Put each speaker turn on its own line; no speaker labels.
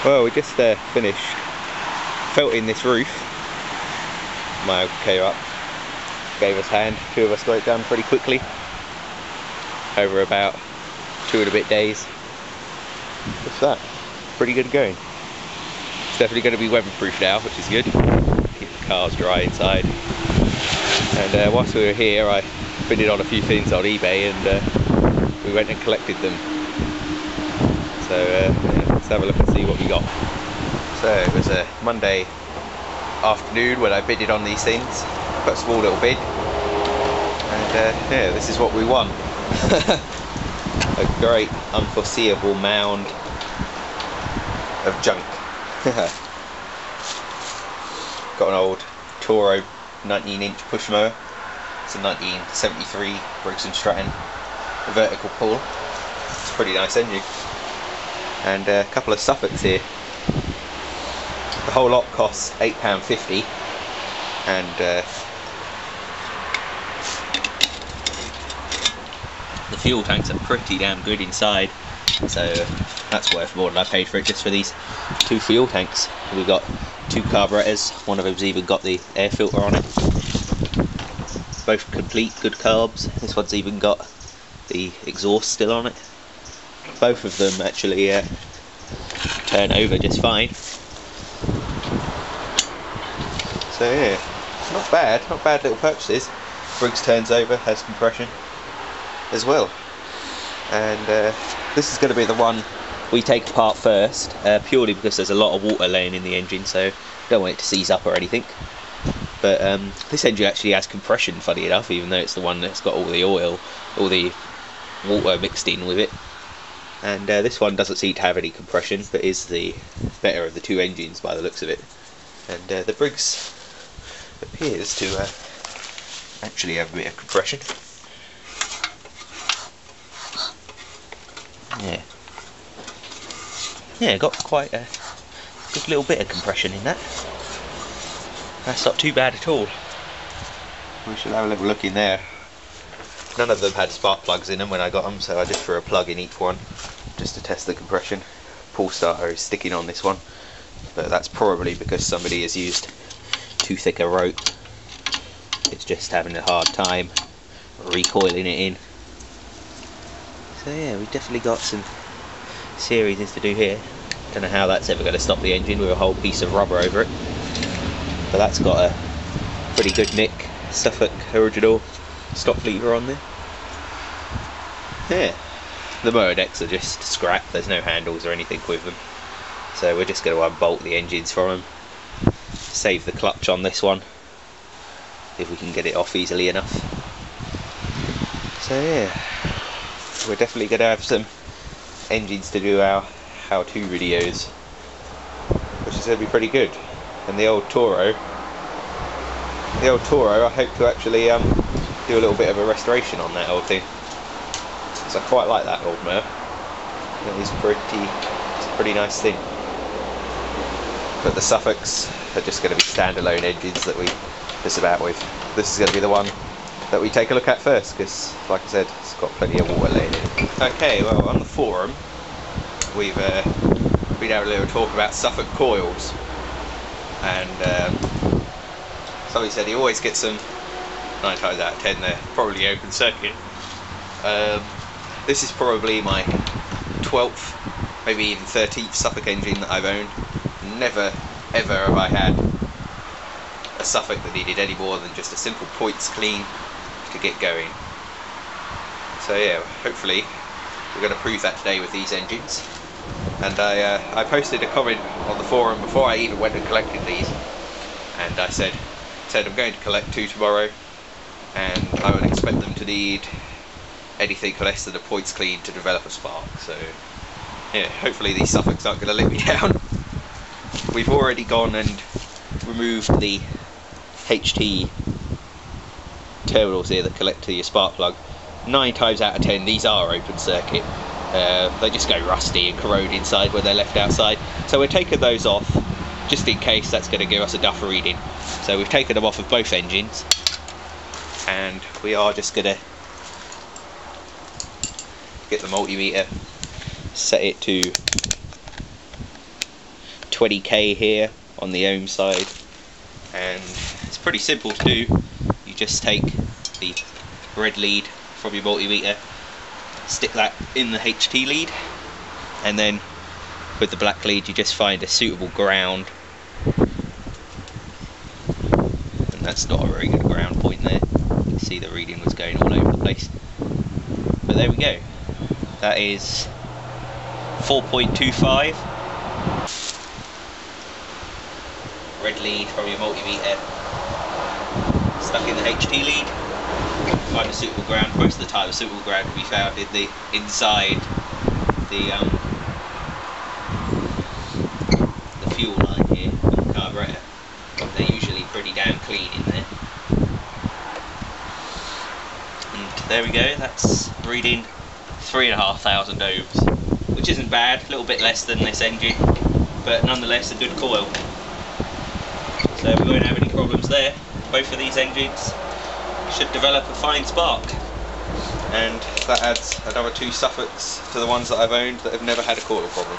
Well, we just finished felting this roof. My uncle came up, gave us a hand. Two of us got it done pretty quickly, over about 2 and a bit days. What's that? Pretty good going. It's definitely going to be weatherproof now, which is good. Keep the cars dry inside. And whilst we were here, I bidded on a few things on eBay, and we went and collected them. So yeah, let's have a look and see what we got. So it was a Monday afternoon when I bidded on these things. Put a small little bid, and yeah, this is what we won. A great unforeseeable mound of junk. Got an old Toro 19-inch push mower. It's a 1973 Briggs & Stratton vertical pull. It's a pretty nice engine. And a couple of Suffolks here. The whole lot costs £8.50, and the fuel tanks are pretty damn good inside, so that's worth more than I paid for it just for these 2 fuel tanks. We've got 2 carburetors, one of them's even got the air filter on it. Both complete, good carbs. This one's even got the exhaust still on it. Both of them actually turn over just fine. So yeah, not bad little purchases. Briggs turns over, has compression as well. And this is going to be the one we take apart first, purely because there's a lot of water laying in the engine, so don't want it to seize up or anything. But this engine actually has compression, funny enough, even though it's the one that's got all the oil, all the water mixed in with it. And this one doesn't seem to have any compression, but is the better of the 2 engines by the looks of it. And the Briggs appears to actually have a bit of compression. Yeah, got quite a good little bit of compression in that. That's not too bad at all. We should have a little look in there. None of them had spark plugs in them when I got them, so I just threw a plug in each one just to test the compression. Pull starter is sticking on this one, but that's probably because somebody has used too thick a rope. It's just having a hard time recoiling it in. So yeah, we've definitely got some serious to do here. Don't know how that's ever going to stop the engine with a whole piece of rubber over it, but that's got a pretty good nick Suffolk original stop lever on there. Yeah, the mower decks are just scrap. There's no handles or anything with them, so we're just going to unbolt the engines from them. Save the clutch on this one if we can get it off easily enough. So yeah, we're definitely going to have some engines to do our how-to videos, which is going to be pretty good. And the old Toro, I hope to actually do a little bit of a restoration on that old thing, because I quite like that old mower. It's a pretty nice thing. But the Suffolks are just going to be standalone engines that we piss about with. This is going to be the one that we take a look at first, because like I said, it's got plenty of water laying in it. Okay, well, on the forum we've been having a little talk about Suffolk coils, and somebody said he always gets them 9 times out of 10 they're probably open circuit. This is probably my 12th, maybe even 13th Suffolk engine that I've owned. Never ever have I had a Suffolk that needed any more than just a simple points clean to get going. So yeah, hopefully we're going to prove that today with these engines. And I posted a comment on the forum before I even went and collected these, and I said I'm going to collect 2 tomorrow, and I would expect them to need anything less than a points clean to develop a spark. So yeah, hopefully these Suffolks aren't going to let me down. We've already gone and removed the HT terminals here that connect to your spark plug. 9 times out of 10 these are open circuit. They just go rusty and corrode inside when they're left outside. So we're taking those off just in case that's going to give us a duffer reading. So we've taken them off of both engines, and we are just going to get the multimeter, set it to 20k here on the ohm side, and it's pretty simple to do. You just take the red lead from your multimeter, stick that in the HT lead, and then with the black lead you just find a suitable ground, and that's not a very good ground point there. You can see the reading was going all over the place, but there we go. That is 4.25. Red lead from your multimeter stuck in the HT lead. Find a suitable ground. Most of the time, a suitable ground will be found in the inside the fuel line here on the carburetor. They're usually pretty damn clean in there. And there we go. That's reading 3,500 ohms, which isn't bad. A little bit less than this engine, but nonetheless a good coil. So we won't have any problems there. Both of these engines should develop a fine spark, and that adds another 2 Suffolks to the ones that I've owned that have never had a coil problem.